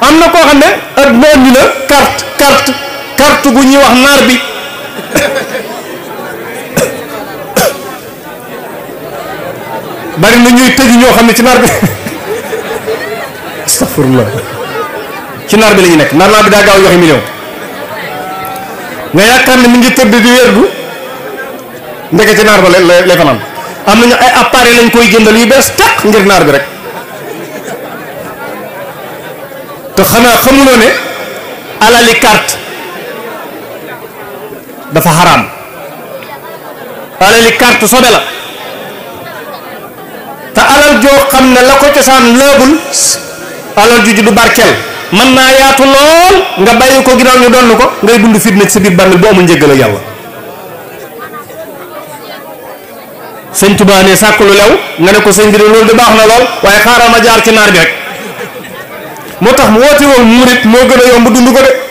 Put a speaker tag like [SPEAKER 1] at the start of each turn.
[SPEAKER 1] am na koo xam ne adduna andi la carte bu ñuy wax naar bi bari na ñuy tëju ñoo xam ne ci naar bi astafurlah ci naar bi la ñu nekk naar bi daa gaaw joxe million nga yaakaar ne mi ngi tëdd di wérdu ndeke ci naar ba lay fanaan am nañu ay appareil lañ koy jëndal yu bees tàq ngir naar bi rek te xanaa xamuloo ne alali carte dafa xaraam alali carte sobe la te alal joo xam ne la ko cosaan léebul alal ju du barkeel mën naa yaatu lool nga bàyyi ko ginnaaw ñu donn ko ngay dund fitna ci sa biir bàmmeel bu amul njëggal ak yàlla. sëñ Tuubaa ne sàkk lu lew nga ne ko sëñ bi de loolu de baax na lool waaye xaaral ma jaar ci naar bi rek moo tax mu woote woon murit moo gën a yomb dund ko de.